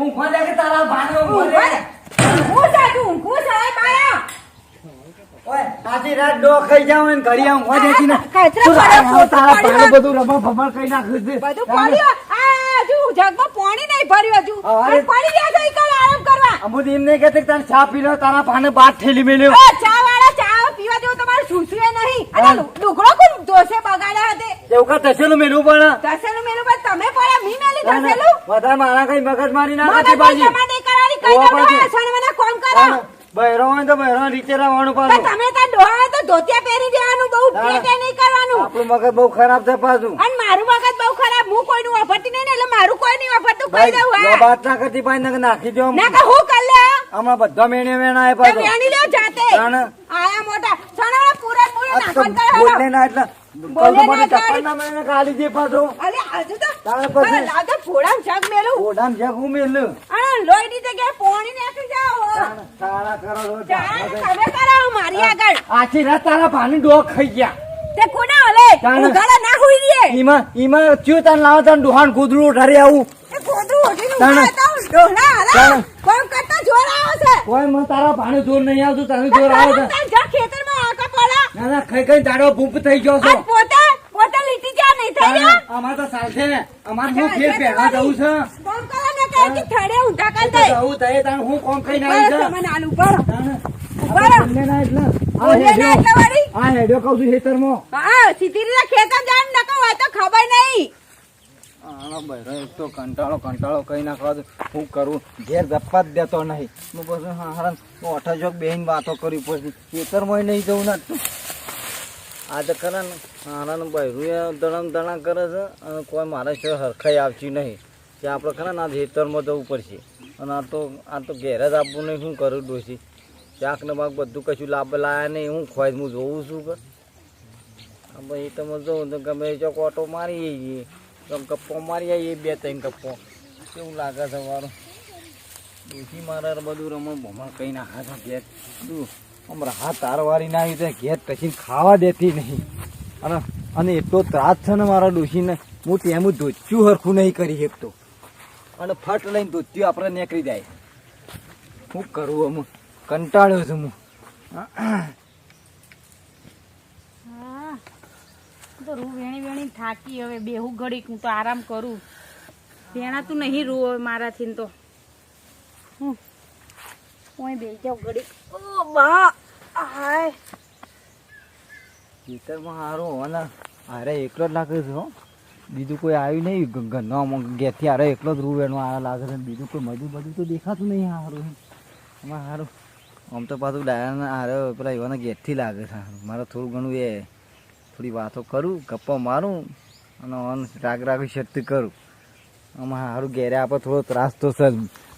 ઊંઘવા દે કે તારા ભાને ઊંઘવા દે. હું સાચું ઊંઘું છે બાયા. ઓય આજી રાત ડો ખાઈ જાવ ને ઘડી ઊંઘવા દેતી ને. કચરા પડ્યો, તારા પડ્યો. ભાને બધું રમા ભમા કઈ નાખ્યું છે. બધું પડ્યું. આ હજુ જગમાં પાણી નહીં ભર્યું હજુ. અરે. અને પડી ગયા છે ઈ કાલ આરામ કરવા. અમુદ એમ નહીં કહેતી કે તારે ચા પી લો તારા ભાને બાદ ઠેલી મેલ્યો. ચા વાળા ચા પીવા જેવું તમારે સૂસવે નહીં. અને લુગડો કોણ દોસે બગાડ્યા હતી. એવું કા તસેલું મેલું પણ દસેલું મેલું બસ તમે પડ્યા મી મેલી દસેલું. વધારે મારા કઈ મગજ મારી ના મને નથી કોઈ બાજી. જમા નહીં કરવાની કઈ ઓવા દઉં બાજી. સણવાના કોમ કરો. બહેરો હોય તો બહેરો રીતે રહેવાનું તો પાછું. તમે ત્યાં ડોહા તો ધોતિયા પહેરી દેવાનું બહુ પેટે નહીં કરવાનું. આપણું મગજ બહુ ખરાબ છે પાછું. અને મારું મગજ બહુ ખરાબ હું કોઈનું વાપરતી નહીં ને એટલે મારું કોઈ નહીં વાપરતું કહી દઉં ભાઈ, હા. વાત ના કરતી ભાઈ નકર નાખી દો ના કે હું કર લે હમણાં બધા મેણે વેણા એ તે પાછો વેણી લ્યો જાતે તાણે. આયા મોટા સણવાના પૂરા પૂરા આ તો નાખન કરે બોલે ના એટલે બોલે કલ તો મને ના ચપ્પલ ના મેણે ગાલી દે પાછો. અલે આજુ તો તાણે પછી? અરે લાગે ફોડામ જગ મેલું ઓઢામ જ્યાં હું મેલ્યું. અને લોહીની જગ્યાએ પોણી નાખી જાઓ તારા કરો છો, જાણે તારા તમે કરાવો મારી આગળ આખી રાત તારા ભાની ડોક ખાઈ ગયા. તે કોના ઓલે જાણે. ઉઘાડા ના હોઈ રે ઈમાં ચિયો તાર લાવો તાર ડોહાન કૂદરું ઉઠારી આવું. એ કોદરું ઓઢીને જાણે. ઉઘાડા તો ડોહલા હાલા જાણે. કોમ કરતા જોર આવે છે કોઈ મને તારા ભાને જોર નહીં આવતું તને જોર આવે છે. તાર જા ખેતરમાં આકા પડ્યા ના ના ખાઈ ખાઈ તારો ભૂપ થઈ ગયો છો. આ પોતે લીટી જા નહીં થઈ રહ્યો અમાર તો ચાલશે ને અમાર હું ફેર પહેલા જવું છે. કોમ કરો ને કહે કે થડે ઊંધા કર દે જવું થાય તાર હું કોમ ખાઈને બસ આવી છે. તમે નાનું ઉભા રહો. તાણે. ઉભા રહો. બોલે ના એટલે. આ બોલે ના હેડ્યો. એટલે વાળી. આ હેડ્યો કહું છું ખેતરમાં. હા સીધી રીતે ખેતર જાણ નકો હોય તો ખબર નહીં આનો બહેરો એક તો કંટાળો કઈ નાખવા દે. હું કરું ઘેર ગપ્પા જ દેતો નહીં. હું પછી હારા ઓઠા ચોક બેહીને વાતો કરી પછી ખેતરમાં નહીં જવું ના આ તો ખરા ને હારાનું બહેરું દણા કરે છે અને કોઈ મારા સિવાય હરખાઈ આવતી નહીં કે આપણે ખરા ને આ ખેતરમાં જવું પડશે અને આ તો ઘેર જ આપવું નહીં શું કરું ડોસી શાક ને બાક બધું કશું લાયા નહીં હું ખોઈ હું જોઉં છું કે ભાઈ તમે જોઉં તો ગમે ચોક ઓટો મારી જઈએ ગપ્પો મારી આવીએ 2-3 ગપ્પો કેવું લાગે છે મારું ડોસી મારા બધું રમણ ભમણ કઈ નાખા છે ઘેર તું હમણાં હાથ તારવારી ના આવી તો ઘેર કશી ખાવા દેતી નહીં અને એટલો ત્રાસ છે ને મારા ડોસીને હું તેમ ધોચ્યું હરખું નહીં કરી શકતો અને ફટ લઈને ધોચ્યું આપણે નીકળી જાય શું કરવું અમુક કંટાળ્યો છું હું હા તો રૂ વેણી થાકી હવે બેહુ ઘડીક હું તો આરામ કરું વેણાતું નહીં રૂ હવે મારાથી તો હું બેહી જાઉં ઘડીક ઓ બા હાય ખેતરમાં સારું હોવાના હારે એકલો જ લાગે છે હો બીજું કોઈ આવ્યું નહીં ઘરના ઘેરથી હારે એકલો જ રૂ વેણવા આવ્યા લાગે છે બીજું કોઈ મજૂર તો દેખાતું નહીં સારું એમાં સારું આમ તો પાછું ડાયાના હારે પેલા એવાના ઘેરથી લાગે છે મારે થોડું ઘણું એ થોડી વાતો કરું ગપ્પા મારું અને રાગ શક્તિ કરું આમાં સારું ઘેરે આપણે થોડો ત્રાસ તો છે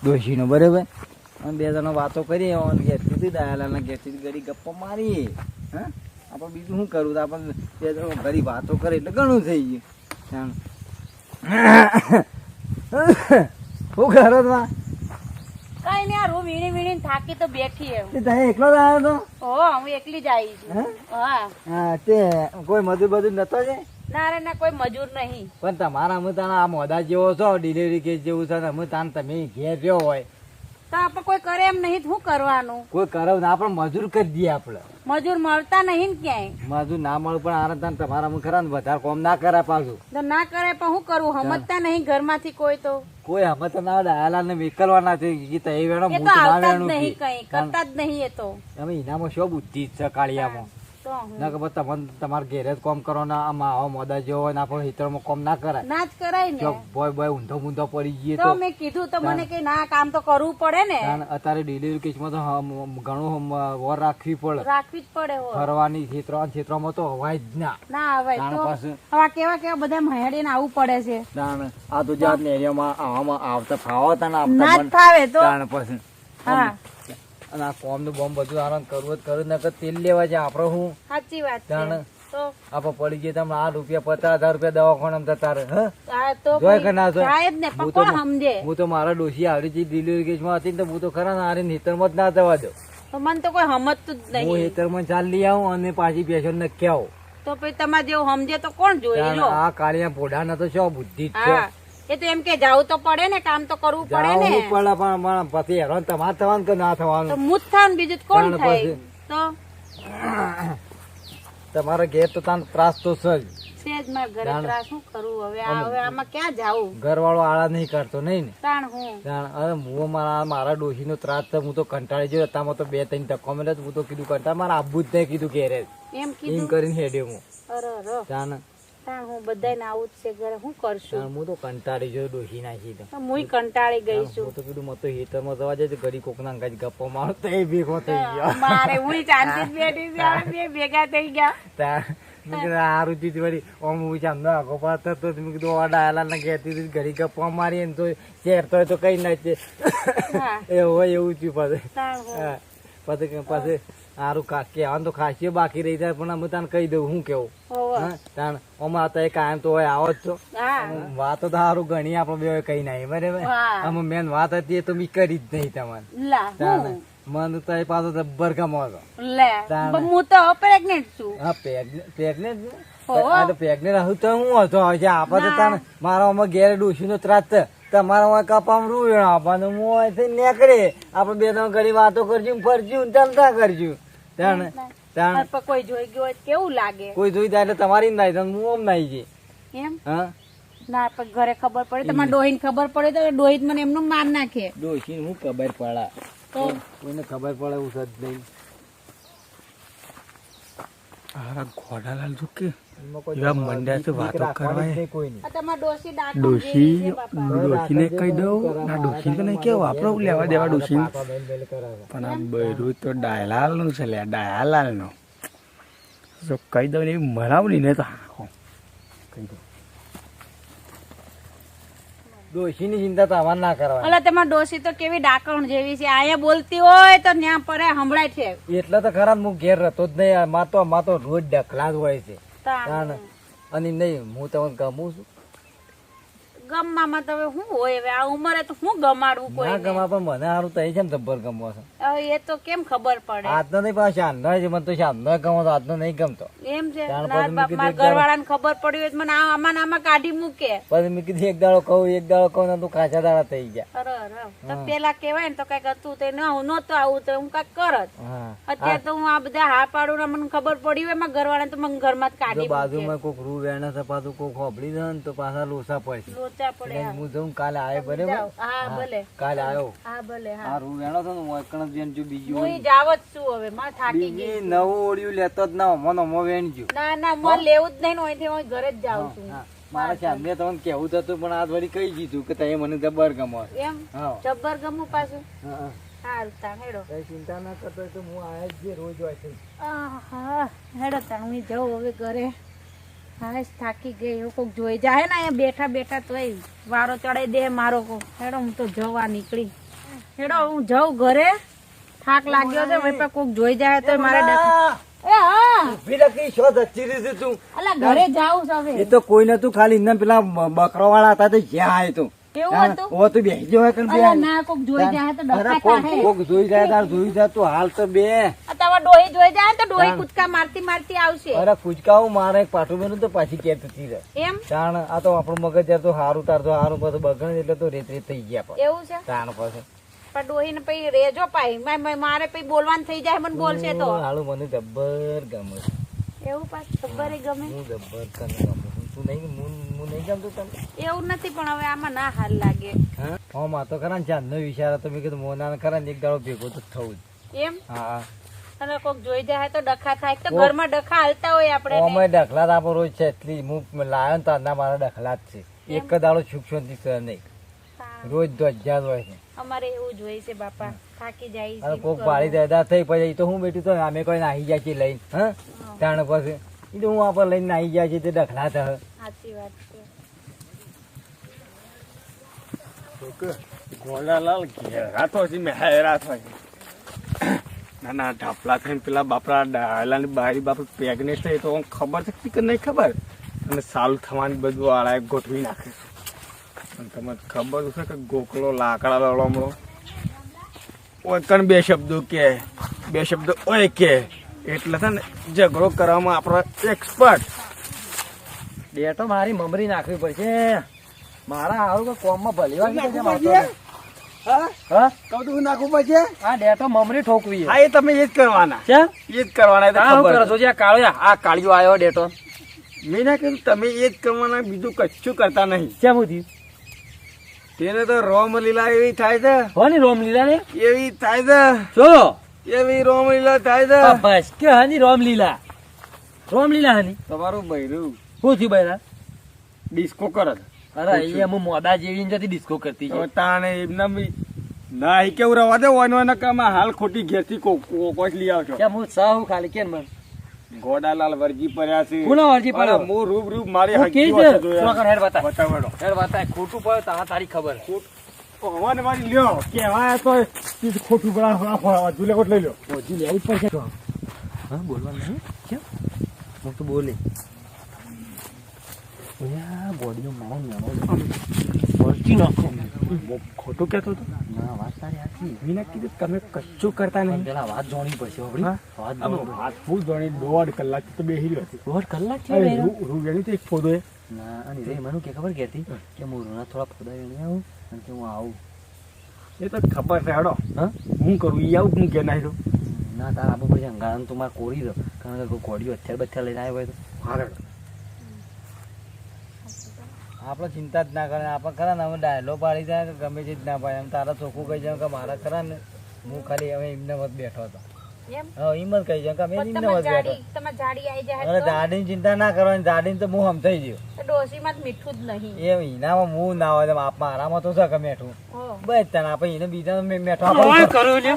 ડોશીનો બરાબર અને 2 જણા વાતો કરીએ અને ઘેરથી ડાયાલાના ઘેરથી ઘડી ગપ્પા મારીએ હા આપણે બીજું શું કરું તો આપણે 2 જણા ઘડી વાતો કરે એટલે ઘણું થઈ ગયું શું કરો તમે કઈ નઈ આ રૂ વીણી થાકી તો બેઠી એમ તમે એકલો જ આવ્યો તો ઓ હું એકલી જ આવી છું હા હા તે કોઈ મજૂર નતો છે ના રે ના કોઈ મજૂર નહીં પણ તમારા અમે તારા આ મોદા જેવો છો ડિલિવરી કેસ જેવું છે ને અમે તાન તમે ઘેર રહ્યો હોય તો આપણે કોઈ કરે એમ નહીં શું કરવાનું કોઈ કરે ના આપણે મજૂર કરી દઈએ આપણે મજૂર મળતા નહીં ને ક્યાંય મજૂર ના મળે પણ આને તાન તમારા અમે ખરા ને વધારે કોમ ના કરે પાછું તો ના કરે પણ શું કરવું સમજતા નહીં ઘરમાંથી કોઈ તો કોઈ અમે તો ના ડાયાલા ને વિકલવાના છે ગીતા એ વેણો એ હું તો તો ના આવતા જ વેણું નહીં કે. કઈ કરતા જ નહીં એ તો અમે એનામાં શું બુદ્ધિ છે કાળિયામાં તો હું ના કે તમને તમારે ઘેરે જ કોમ કરો ને આમાં આવા મોદા જેવો હોય ને આપણે હિતરમાં કોમ ના કરાય ના જ કરાય ને જો બોય ઊંધો પડી જઈએ તો તો મેં કીધું તો મને કે ના કામ તો કરવું પડે ને કારણ અત્યારે ડિલિવરી કેસમાં તો ઘણું વર રાખવી પડે રાખવી જ પડે હો ફરવાની ક્ષેત્રમાં તો હવાય જ ના ના આવે તાણ તો પાસે હવે કેવા બધા મહેડીને આવવું પડે છે તાણ આ તો જાત ને એરિયામાં આવામાં આવતા ફાવતા ને ના આપતા જ ફાવે તો તાણ પછી હા અને આ કોમ નું બોમ્બ બધું આરામ કરવું જ કરું નકર તેલ લેવા છે આપડે હું સાચી વાત છે તાણ તો આપડે પડી જઈએ તમે 8 રૂપિયા 50,000 રૂપિયા દવાખાના જતા રહે હ આ તો જોય કે ના જોય? થાય જ ને પણ હું તો કોણ સમજે હું તો મારા ડોશી આવડી જે ડિલિવરી કેસમાં હતી ને તો હું તો ખરા ને આરે નેતરમાં જ ના જવા દઉં તો મને તો કોઈ સમજતું જ હું નહીં હેતરમાં ચાલી આવું અને પાછી બેસો નક્કી આવું તો પછી તમારે જેવું સમજે તો કોણ જોઈ લો આ કાળિયા પોઢાના તો શું બુદ્ધિ જ છે હા એ તો એમ કે જાવું તો પડે ને, કામ તો કરવું પડે ને. જાવું પડે પણ મારા પછી હેરાન તમારે થવાનું કે ના તો થવાનું? હું જ થાવ ને બીજું તો કોણ તાણ થાય? પછી. તો તમારા ઘેર તો તાન ત્રાસ તો છે જ. છે જ મારા ઘરે ત્રાસ. શું કરું હવે? હવે આમાં ક્યાં જાવું? ઘર વાળો આળા નહીં કરતો નહીં ને? તાણ હું અરે હું મારા ડોશી નો ત્રાસ તો હું તો કંટાળી ગયો. રસ્તામાં તો 2-3 ટકો મળે હું તો કીધું કરતા મારે આબુ જ નહીં કીધું ઘેરે એમ એમ કીધું. કરીને હેડ્યો હું. અરે તાણ તાણ હું બધાને આવું જ છે ઘરે. શું કરશું? હું તો કંટાળી ગયો ડોશી નાખી તો હું કંટાળી ગઈ છું. હું તો કીધું મત તો હેતરમાં જવા જાય ઘડી કોક ના અંગાજ ગપ્પો મારો તો એ ભેગો થઈ ગયો. મારે હું શાંતિ બેઠી છે, હવે બે ભેગા થઈ ગયા. મેં કીધું આ રુચિ વળી ઓમ હું ચાંદો આગો પાડતો તો મેં કીધું ડાયલા ને કહેતી હતી ઘડી ગપ્પા મારી ને તો ચેરતો હોય તો કઈ ના છે હા, એ હોય એવું થયું પાછું. તાણ હું. હા, પછી સારું કહેવાનું તો ખાસી બાકી રહી જાય પણ અમે તને કહી દઉં શું કેવું. હોવે. હા, તાણ અમારે તો કાયમ તો હોય આવો જ છો. હા વાતો તો સારું ઘણી આપડે બે કઈ નહીં બરાબર. હા. અમે મેન વાત હતી એ તો મેં કરી જ નહીં તમારે. લા તાણ હું મને તો એ પાછો જબ્બર ગમો હતો. લે તાણ. પણ હું તો પ્રેગ્નેન્ટ છું. હા પ્રેગ્નેન્ટ હોવે. આ તો પ્રેગ્નેન્ટ હતું તો હું હતો હજી આપે તો તાને મારા આમાં ઘેર ડોશી નો ત્રાસ છે. તમારા કપામાં રૂ આપવાનું હું અહીંથી નીકળે આપડે બે ત્રણ ઘડી વાતો કરશું ફરશું ચાલતા કરશું. તાણ તાણ પણ કોઈ જોઈ ગયું હોય તો કેવું લાગે? કોઈ જોઈ જાય એટલે તમારી નાઈ જાય હું ઓમ નાઈ જઈ. એમ હા ના પણ ઘરે ખબર પડે, તમારે ડોહીને ખબર પડે તો ડોહી મને એમનું માર નાખે. ડોશી હું ખબર પડે તો કોઈને ખબર પડે એવું સજ નહીં. ઘોડાલાલ જો કે એમાં કોઈ એવા મંડ્યા તો વાતો રાખવાની જ કરવાય. નહીં કોઈની. આ તમારા ડોશી ડાકણ ડોશી જેવી છે બાપા. ડોશીને કહી દઉં ના ડોશી તો નહીં કેવું આપણે લેવા દેવા ડોશી પાપા બેન બેન કરાવે. પણ આ બૈરું તો ડાયલાલ નું છે લે ડાયાલાલ નું જો કહી દઉં ને એવી મરાવલી ને તો હા કહી દઉં. ડોશીની ચિંતા તો અમારે ના કરવાની. અલા તમારા ડોશી તો કેવી ડાકણ જેવી છે, અહીંયા બોલતી હોય તો ન્યા પરે સંભળાય છે. એટલે તો ખરા હું ઘેર રહેતો જ નહીં. માં તો રોજ ડખલા જ હોય છે. તાણ. અને નહીં હું તમને ગમું છું ગમવામાં તો હવે શું હોય? હવે આ ઉંમરે તો શું ગમાડવું ના કોઈ? ગમા પણ મને સારું તો છે ને જબ્બર ગમવો છે. એ તો કેમ ખબર પડે? આજનો નહીં પણ શાનનો છે. મને તો શાનનો ગમો તો આજનો નહીં ગમતો. એમ છે. તાણ ના પછી મેં બાપ કીધું મારા એક દાડો- ઘરવાળાને ખબર પડી હોય તો મને આમાં ને આમાં કાઢી મૂકે. પછી મેં કીધું એક દાડો કહું ને તું કાચા દાડા થઈ ગયા. અરે તો પેલા કેવાય ને તો કઈક હતું તે નતું આવું તો હું કઈક કરત. હા અત્યારે તો હું આ બધા હા પાડું ને મને ખબર પડી હોય મારા ઘરવાળા તો મને ઘરમાં જ જો કાઢી મૂકે. બાજુમાં કોઈક રૂ વેણે છે પાછું કોઈક હોબળી દે ને તો પાછા લોસા પડશે. લોચા પડે. એટલે હા. હું જઉં કાલે આવે બરાબર. જાઓ. હા ભલે. કાલે આવ્યો હા ભલે. હા આ રૂ વેણો છે ને હું એકણ જ વેણ છું બીજું હું જાવ જ છું હવે. માં થાકી ગઈ. બીજી નવું ઓળિયું લેતો જ ના મનો વેણજો. ના ના મને લેવું જ નહીં ને અહીંથી હું ઘરે જ જાઉં છું. મારા સામે તમને કેવું થતું પણ આ વળી કહી દીધું કે તમે મને જબર ગમો છો. એમ હા જબ્બર ગમું પાછું. હા હારું તાણ હેડો. કઈ ચિંતા ના કરતો હોય તો હું આયા જ જે રોજ હોય છે. આહા, હેડો તાણ હું જાઉં હવે ઘરે. હા થાકી ગઈ. એવું કોક જોઈ જાય ને અહીંયા બેઠા બેઠા તોય વારો ચડાઈ દે મારો કોક. હેડો હું તો જવા નીકળી. હેડો હું જાઉં ઘરે. થાક લાગ્યો છે હવે કોક જોઈ જાય તો મારે ડખા. એ હા ઊભી રાખી શો જતી રહી છે તું. અલા ઘરે જાઉં છું હવે. એ તો કોઈ નતું ખાલી એમને પેલા બકરો વાળા હતા તો જ્યાં આય તો કેવું હતું? ઓ તો બેસી જવાય કણ બે. અલા ના કોક જોઈ જાય તો અરે ડખા કોક થાય. કોક જોઈ જાય તાર જોઈ જાય તું હાલ તો બે. આ તમારા ડોહી જોઈ જાય તો ડોહી કૂદકા મારતી મારતી આવશે. અરે કુચકાવું મારે એક પાઠું બેનું તો પાછી કેર થતી રહે. એમ તાણ આ તો આપણું મગજ જયારે તો હારું તાર તો હારું પાછું બગણ એટલે તો રેત રેત થઈ ગયા પણ એવું છે. તાણ પછી પણ ડોહીને પછી રેજો પાઈ મારે પછી બોલવાનું થઈ જાય મને બોલશે તો. હાલું મને જબ્બર ગમે છે. એવું પાછું ખબર ગમે. હું જબ્બર તને ગમે છું. તું નહીં હું નહીં ગમતું તને. એવું નથી પણ હવે આમાં ના હાલ લાગે. હા હા માં તો ખરા ને ચાંદનો વિચાર હતો મેં કીધું મોના ખરા ને એક દાડો ભેગો તો થવું જ. એમ હા અને કોક જોઈ જાય તો ડખા થાય. તો ઘરમાં ડખા હાલતા હોય આપણે ને. અમે ડખલા તો આપણો રોજ છે એટલી હું લાયો ને તારના મારા ડખલા જ છે. એક જ દાડો સુખ શાંતિ સર નહીં. હા, રોજ તો હજાર હોય છે. અમારે એવું જ હોય છે બાપા. થાકી જાય અને છે. કોક ભાડી દાદા થઈ પછી તો હું બેઠું તો અમે કોઈ નાહી જાય છે લઈને હા તાણ પછી એ તો હું આપણે લઈને નાહી જાય છે તે ડખલા થશે. સાચી વાત છે. ઘોડાલાલ ઘેરા તો હજી મહેરા થાય ના ના ઢાપલા થઈને પેલા બાપરા ડાયલાની બારી બાપા પ્રેગ્નેટ થઈ તો ખબર છે કે નહીં ખબર અને સાલું થવાની બધું આળાએ ગોઠવી નાખે અને તમને ખબર છે કે ગોકળો લાકડા લડમડો ઓય કણ બે શબ્દો ઓય કે એટલે છે ને ઝઘડો કરવામાં આપણો એક્સપર્ટ. બે તો મારી મમરી નાખવી પડશે. મારા હારું કોઈ કોમમાં ભલી વાર નાખવું નીકળી પડશે? જાય. હા હા કહું તું નાખવું પડશે આ ડેટો મમરી ઠોકવી હા એ તમે એ જ કરવાના કેમ એ જ કરવાના એ તો શું ખબર કરો છે. છો જે આ કાળિયો આ કાળિયો આવ્યો ડેટો મેં ના કીધું તમે એ જ કરવાના બીજું કશું કરતા નહીં કેમ થયું તેને તો રોમ લીલા એવી થાય છે હોની રોમલીલા ને એવી થાય શું છે એવી રોમ લીલા થાય છે બસ કે હની રોમલીલા રોમલીલા હની તમારું બૈરું શું થયું બૈરા ડિસ્કો કરે છે. અરે અહીંયા હું મોડા જેવી જતી ડિસ્કો કરતી છે હવે તાણે એમના બી ના એ કેવું રવા દે વાનો કામ હાલ ખોટી ઘેરથી કોચ લઈ આવશો કેમ હું સાવ ખાલી કેમ મને ગોડાલાલ વરજી પડ્યા છે કોના વરજી પડ્યો? અરે, હું રૂબ મારી હું હકીકત કીધું. છે જોયા. શું કર હેડ બતા. બતાવડો. યાર વાત ખોટું પડે તારી ખબર ભગવાન મારી લ્યો કેવાય તો ચીજ ખોટું બળા ઝૂલે કોટ લઈ લ્યો ઓજી લેવું જ પડશે હા બોલવાનું નહીં કેમ હું તો બોલે બોડીનો મારો મેળો બોલતી નાખો ખોટું કેતો હતો ના વાત તારી સાચી મેં કીધું તમે કશું કરતા નહીં પેલા વાત જોણી પડશે હોભળી? હા? વાત આમ જોણી વાત બહુ જોણી 1.5 કલાક તો બેહી રહ્યો હતી દોઢ કલાક છે બેરા? રૂ ગણી તો એક ફોદો એ ના અને રે મને કે ખબર કહેતી કે હું રોના થોડા ફોદા વેણી આવું અને કે હું આવું એ તો ખબર છે હેડો હા હું કરું ઈ આવું હું કે નાઈ દઉં ના તાર આપો પછી અંગારાને તું મારે કોરી દો કારણ કે કોઈ કોડીઓ અત્યારે બત્યારે લઈને આવ્યો હોય તો હારે આપણે ચિંતા જ ના કરે આપણે ખરા ને અમે ડાયલો પાડી જાય કે ગમે તે જ ના પાડે એમ તારા ચોખ્ખું કહી જાય કે મારા ખરા ને હું ખાલી હવે એમને વધ બેઠો હતો એમ હા એમ જ કહી જાય કે અમે એમને વધ બેઠો તમારે જાડી આવી જાય અરે તો દાડીની ચિંતા ના કરવાની દાડીને તો હું સમજાઈ ગયો ડોસીમાં જ મીઠું જ નહીં એમ ઈનામાં હું ના હોય આપ મારામાં તો છે કે મેઠું હો. બસ તને આપણે એને બીજા મેઠો ઓય કરો લે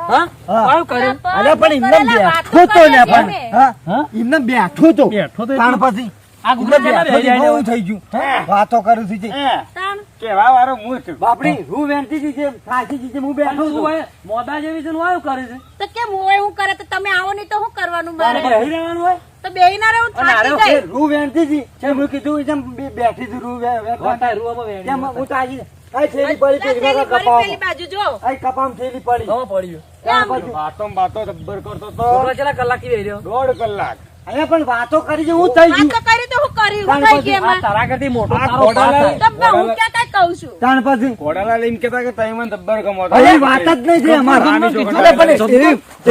હા અરે પણ પણ એમને વાતો બેઠો તો ને કરીએ પણ અમે. હા એમને બેઠો તો બેઠો તો તાણ પછી આ એમને બેઠો તો બહુ થઈ ગયું હે. વાતો કરું છું જે તાણ. કેવા વાળો હું છું બાપડી હું વેણતી હતી જે થાકી હતી જે હું બેઠો છું મોદા જેવી છે વાયું કરે છે તો કેમ હોય હું કરે તો તમે આવો નહીં તો શું કરવાનું મારે બેહી રહેવાનું હોય તો બેહી ના રહું અને થાકી આરે ગઈ રૂ વેણતી હતી છે મેં કીધું જેમ બેઠી હતી રૂ વેણતા રૂવામાં વેણી કેમ હું તાજી આ થેલી પડી લા, છે થેલી કપામ ભરી પેલી બાજુ જો આ કપામ થેલી પડી કમાં પડ્યું ત્યાર પછી વાતો બાતો જબ્બર કરતો તો કેટલા કલાક થી બેહી રહ્યો 1.5 કલાક અહીંયા પણ વાતો કરી છે હું થઈ ગયું વાતો કરી તો હું કરી હું તાણ થઈ પછી ગઈ એમાં તારા કરતી મોટો આ તારો ઘોડાલાલ- પાસ તો હું ક્યાં કઈ કહું છું તાણ પછી ઘોડાલાલ એમ કહેતા કે તમે મને જબ્બર ગમો અરે વાત જ નહીં છે અમારે રાની છોકરી. અરે પણ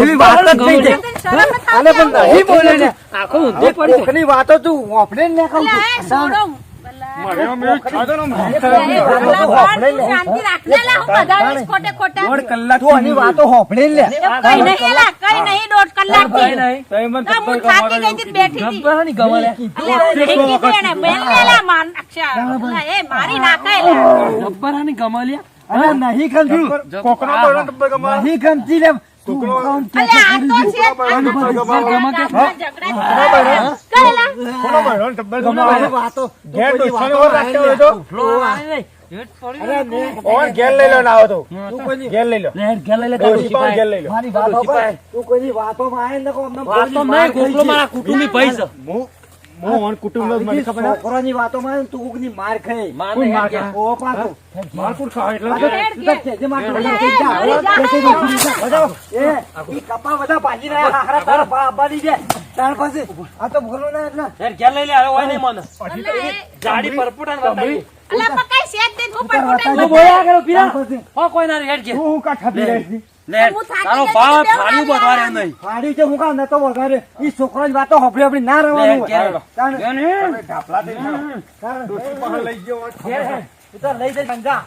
એવી વાત જ નહીં છે તને શરમ નથી અરે પણ આવતી? નહીં બોલે ને આખો જે કોકની વાતો તું વાપરે ને કહું અલા, એ છું છોડો. મળ્યો મેં ખાધો ને અરે, વાતો ભલા વાપરે તું લે. શાંતિ રાખ લે, લા, હું બધાવીશ ખોટે ખોટા. 1.5 કલાક તું આની વાતો હોપડે લે કઈ નહીં એલા, કઈ નહીં, 1.5 કલાકથી. તમે મને ના, હું જબ્બર થાકી ગઈ ગમો હતી, બેઠી હતી. ગબ્બર ની ગમલે અલા, હું ભેગી હતી એને, બેન લે, લા, માર નાખશે. અલા, એ મારી નાખે, લા. ગબ્બર ની ગમલે અરે નહીં ખમતી કોકનો બોલો જબ્બર ગમો નહીં ખમતી લે તું છોકરો- કોણ અલા, આ તો છે જ. આ ગમો, તો ગમો, ઝઘડા ગમો કે? ઝઘડા. કઈ લા? કોનો બોલો જબ્બર ગમો તમારી વાતો ઘેર ડોસાને ઓર રાખતો હોય તો અરે ને ઓન ઘેર લઈ લો ના આવો તો તું કોઈની ઘેર લઈ લો ડોસી પણ ઘેર લઈ લો મારી વાતો પર તું કોઈની વાતો માં આવે ને તો અમને વાતો નહીં, ગોખલો મારા કુટુંબી ભાઈ છે. હું ઓન કુટુંબ નો મને ખબર ના છોકરાની વાતો માં આવે ને તું કોકની માર ખાય કોણ માર ખાય? ઓ પાછો મારકુટ ખાવા એટલે પાછો હેડ તું તો કહેજે માર હેડ. તું તો જા. હેડ. કહેજે માર તું જા. એ ઈ કપા બધા ભાજી રહ્યા હારા તારા બાબાની છે તાર પાસે આ તો ભોલો ના એટલે યાર ઘેર લઈ લે, હવે હોય નહીં મને. અલા, એ- જાડી પરપોટાને બતાવી. અલા, પકાઈ શેક દે, હું પણ તારા ખોટા તું બોલ્યા કરો, પીરા. તાર પાસે હો, કોઈ ના રે, હેડ ઘેર. હું કા ઠપી રહી છે લે, હું થાકી તારો ગઈ ભાવ હતી, થાળીયું બેવ બધવારે ના નહીં. હાડી છે હું કામ નતો વગાડે ઈ છોકરાની વાતો હોપડી હોપડી ના રહેવાનું લે, ઘેર. હોય તાણ- ઘેર ને? તમે ઢાપલા દઈ જાઓ. તાણ- ડોસી પાસે લઈ ગયો હોત. ઘેર હે. તું તો લઈ જઈ સમજા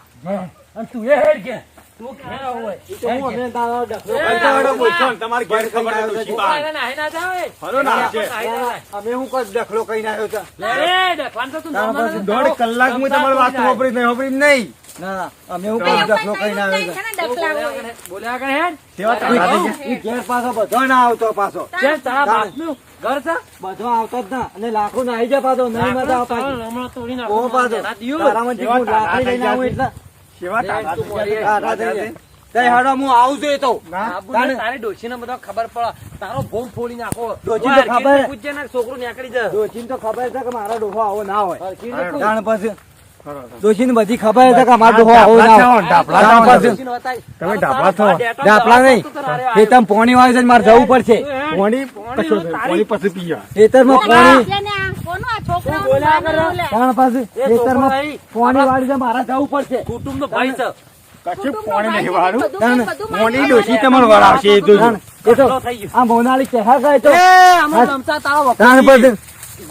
અને તું એ હેડ ઘેર. તું ઘેર હોય. તો હું અમે તારો ડખલો પૈસા વાળો બોલશો ને, તમારે ઘેર ખબર છે ડોસી તું પાસે. કાંઈ નાહી ના જાવ, એ. હલો ના છે. નાહી ના જાય. અમે હું કોઈ ડખલો કઈ આવ્યો છે લે રે, ડખવાન તો તું તારા નોંધો પાસે ને. 1.5 કલાક હું તમારી વાત હોભળી નહીં હોભળી નહીં ના અમે હું કઈ કોઈ એવું ડખલો કઈ કઈ આવ્યો કઈ છે છે ને ડખલા હોય. બોલ્યા કરે, હેડ. સેવા તારા થઈ ગઈ. ઈ ઘેર પાછો બધો ના આવતો પાછો કેમ તારા બાપનું ઘર છે? બધો આવતો જ ના અને લાખો ના આવી જાય પાછો નહીં મજા લાકડો આવતા તારો હમણાં તોડી ઓ નાખું. પાછો એના દિયો. તારામાં જે હું લાકડી લઈને આવું એટલે સેવા તારા થઈ ગઈ. તારા થઈ જાય. તઈ હાડો હું આવું છું એ તો ના. આબુને તારી ડોશીને બધો ખબર પડે. તારો ભોમ ફોડી નાખો. ડોશી તો ઓય, ખબર. હરખીને પૂછજે ને, છોકરું નીકળી જાય. દોશીને તો ખબર છે કે મારો ડોહો આવો ના હોય હરખીને પૂછ. જાણ પછી ખરો. દોશીને બધી ખબર છે કે મારો ડોહો આવો ના હોય ઢાપલા જાણ થવા પછી. ડોશીને બતાય. તમે તારો ઢાપલા થો. ડેટો ઢાપલા નહીં તો તારે આવ્યો. ખેતરમાં પોણી વાવે છે ને મારે જવું પડશે પાણી કશું નહીં. પાણી પછી પીયા ખેતરમાં પોણી છે ને આ કોનું આ છોકરાઓનું બોલ્યા માનો કરો. લે. તાણ પાસે એ છોકરો ખેતરમાં નહીં. પોણી વાળી છે મારા જવું પડશે કુટુંબ નો ભાઈ છે કશું કુટુંબનો પાણી ભાઈ નહીં છે, વાળું બધું બધું મોની માની ડોશી લે. તમને વળાવશે એ તો તાણ એ તો કટલો થઈ ગયો. આ મોનાલી કહે ગઈ તો એ અમે લમસા તાળો તાણ વખત પાસે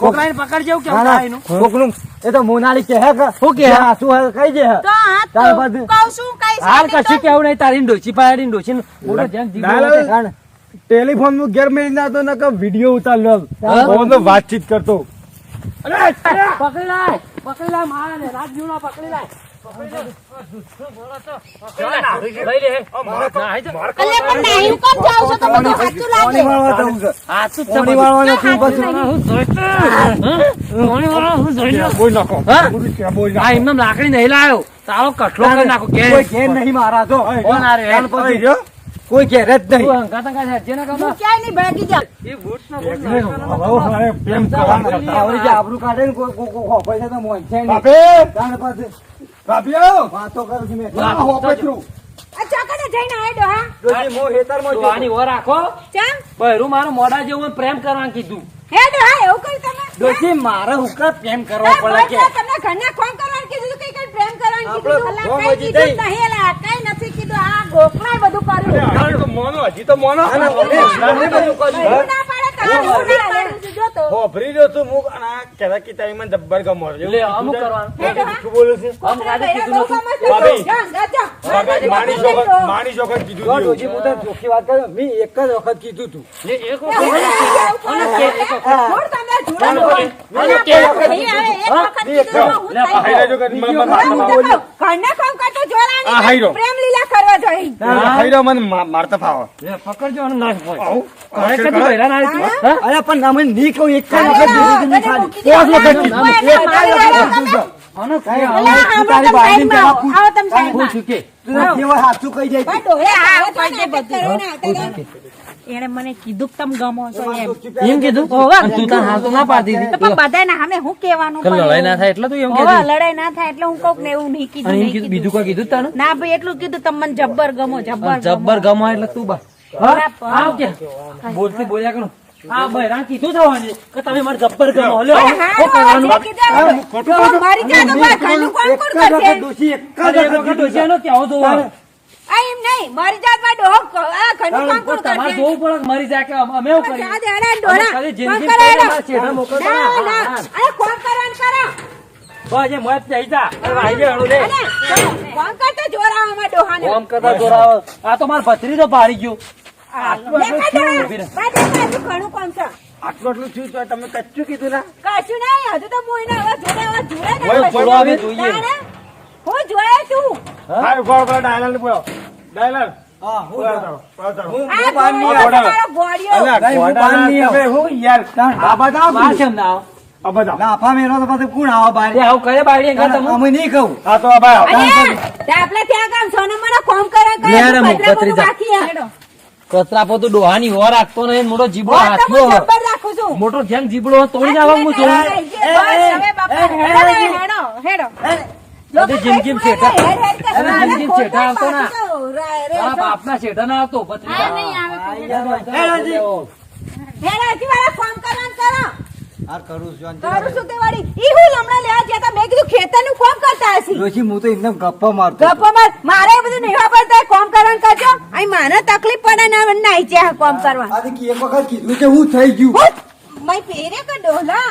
કોકરાઈને પકડ જેવું કેવું ના, થાય એનું? ના, કોકનું એ તો મોનાલી કહે કે શું કહે? આ શું હે, કઈ દે તો આ તો તાણ પાસે કહું છું, કાંઈ હાલ છે નહીં કશું તો. કેવું નહીં તારી ડોસી પાડી ડોસી મોટો જેમ જીગો ના, હોય ના, તે. ટેલિફોન નું ઘેર મેળી ના તો નકર વિડીયો ઉતાર લો હા? હું તો વાતચીત કરતો પકડી લાય મારા ને રાજ્યુના પકડી લાય લઈ લે. ના, અલ્યા, પણ નાહી કેમ જાઓ છો? તો બધું સાચું લાગે. પોણી વાળવા જવું છે હાચું જ છે પોણી બધું. વાળવાનું શું હાચું પછી નહીં. હું જોઈતો. કોણી વાળો હું જોઈતો. બોલ નાખો હા? બોલ આ એમને લાકડી નહીં લાયો તારો કઠલો કરી નાખો કે કોઈ ઘેર નહીં મારા તો કોણ આ રે? તાણ પછી કોઈ ઘેર જ નહીં તું હંગાત હંગાત હેઠજે ને હું કાકા. ક્યાંય નહીં ભાગી જાઉં. એ બૂટના બૂટ નાખવાના. હવે મારે પ્રેમ કરવાનો હતો. આવડી જે આબરૂ કાઢે ને કોઈ હોપાઈ જાય તો મોંચે નહીં બાપે તાણ પછી બાપીઓ વાતો કરું છું મેં આ હોપેટરું. આ ચોકને જઈને આયડો, હા? ડોશી, હું હેતરમાં તું જતો. આની ઓર રાખો ચમ? બહેરું મારું મોઢા જેવું પ્રેમ કરવાનું કીધું હેડો, હા, એવું કર્યું તમે? ડોશી, મારે હુકા પ્રેમ કરવો તાર પડે કે બોલ, તમને ઘરના કોમ કરવાનું કીધું હતું, કઈ પ્રેમ કરવાનું આપણે કીધું? અલા, કોમ કઈ હજી કીધું જ થઈ. નહીં, અલા, કઈ નથી કીધું. આ ગોખલાય બધું કર્યું. હજી તો મોનો હજી તો મોનો ના, બધું કર્યું. એવું ના પાડે, તારે એવું ના પાડે. જો તો. હોભરી રહ્યો છું હું અને આ કહેતા કે તારી મને જબ્બર ગમો છે. લે અમુક કરવાનું હેડો, હા. શું બોલું છું આમ કાજે કીધું બહુ નતું. ગમે છે. ભાભી. જા, જા, જા. માણી ચોખત જો કીધું ડોશી, હું તને ચોખ્ખી વાત કરું મેં એક જ વખત કીધું તું લે એક એ હવે વખત નહીં જાવું પડે. છોડ તમે, જોડા મને જોડા. કે- અલા, નહીં આવે, એક વખત કીધું તો હું લે, થઈ હાઈ ગયું. રહેજો કે મને જોડા મારતા હું ફાવો. તો કહું, ઘરના કામ કરતો જોડાની આ હાઈ રહ્યો. પ્રેમ લીલા કરવા જોઈએ. હાઈ રહ્યો, મને મારતા ફાવો. લે પકડજો અને નાખ ભાઈ આવું. ઘરે કદી હેરાન આવી તું હા? અરે પણ અમે નહીં કહું એક જ અરે, વખત કીધું તું, તને ખાલી. મૂકી દે. પાંચ વખત ના, કીધું. ના, એક મારી જ વાળા વખત કીધું. આનો કઈ આવો અલા, તું આવો તારી તમે બાઈડીને સાઈડમાં પેલા આવો. આવો તમે પૂછ. સાઈડમાં. છું કે તું કેવો હાચું કહી જાય પણ ડોહે આવો તો નાટક કરો ને, આવતા એને મને કીધું કે તમે ગમો છો એમ. એમ કીધું અને તું તાર હાલ તો ના પાડી તો દીધી પણ બધાને સામે હું કહેવાનું કે પણ લડાઈ ના થાય એટલે તું એમ હોવે, કીધું લડાઈ ના થાય એટલે હું કહું કે એવું નહીં કીધું, અને એમ નહીં કીધું કીધું. બીજું કોઈ કીધું તાનું ના ભાઈ એટલું કીધું તમે મને જબ્બર ગમો, જબ્બર જબ્બર ગમો. ગમો એટલે તું બસ બરાબર. આવ કે બોલતી બોલ્યા કરું આ બહેરા કીધું થવાની કે તમે મારે જબ્બર ગમો લ્યો અરે શું હારું, કરવાનું આજે કીધું. તો મારી જાત ઉપર ઘરનું કામ એક કોણ જ કરશે? વખત ડોશી, એક જ અરે એક વખત વખત કીધું. ડોશિયાનો કેવો જોવો આ એમ નહીં, મારી જાતમાં ડોહો આ ઘરનું કામ કોણ તમારે કરશે? જોવું પડે કે મરી જાય કે અમે એવું કરીએ જા દે, અરે ડોહા. અમે ખાલી કોણ જિંદગી કરે પહેલા એનો? મારા શેઠા મોકલતા ના, હા, ના. હા. અરે કોણ કરવાનું કરો? બસ એ મોત જઈ જા અરે વાઈ લે હળું લે અરે, કોણ કરતો જોરાવામાં ડોહાને? ઓમ કરતા જોરાવ આ તો માર ભત્રીજો પાડી ગયો આટલું દેખાય આટલું છે? ઊભી રહે. બાજુ બાજુ ઘણું કામ છે. આટલું આટલું થયું તો તમે કચ્ચું કીધું ના કશું નહીં, હજુ તો હું એને હવે જોડે ને ઓય, પછી જોડો હવે જોઈએ. તાણે? હું જોયે તું. હા ઉભો ઉભો ડાયલર ને બોલો ડાયલર હા, હું જાઉં. હું આ બહાર નહીં ગોળીઓ આવતો. તમારો ગોળીઓ. નહીં, હું બહાર નહીં આવું. તમે હું યાર આ બધા બહાર કેમ ના આવો? આ બધા લાફા મેલો તો પછી કોણ આવા બહાર? તે આવું કરે બાયડી અંગા તમે અમે નહીં કહું આ તો આ ભાઈ અને તે આપણે ત્યાં કામ સોનમનો કોમ કરે કરે લે રે, હું મુખ પતરા પતરી બધું જા. રાખી હેડો. કચરા પોતું ડોહાની હોર રાખતો નહીં મોટો જીબડો હોત તો હાથનો હું જબ્બર રાખું છું. મોટો જેમ જીબડો તોડી નાખો હું જોઉં બસ હવે બાપા, હેડો રે, હેડો, હેડો. જો અરે કે જિંદગીમાં કઈ શેઠા. હેડ હેડ કે અરે સારા જિંદગીમાં શેઠા આવતો ખોટા ના. પાછું રે, આ બાપના શેઠા ના આવતો ભત્રીજા. આ નહીં આવે કોઈ. હેડોજી. હેડો, હજી વાળા ફોન કરવાનું કરો. હાર કરું છું શાંતિ કરું રાખો. છું તે વાળી. ઈ હું હમણાં લેવા ગયા તા, મેં કીધું ખેતરનું કોમ કરતા હશી. ડોશી, હું તો એકદમ ગપ્પા મારતો હતો. ગપ્પોમાં મારે એ બધું નહીં વાપરતા, કોમ કરવાનું કરજો. અહીં મને તકલીફ પડે ને નાઈ છે કોમ કરવા. આજે કે એક વખત કીધું કે હું થઈ ગયું હું, મેં પહેરે કે ડોલા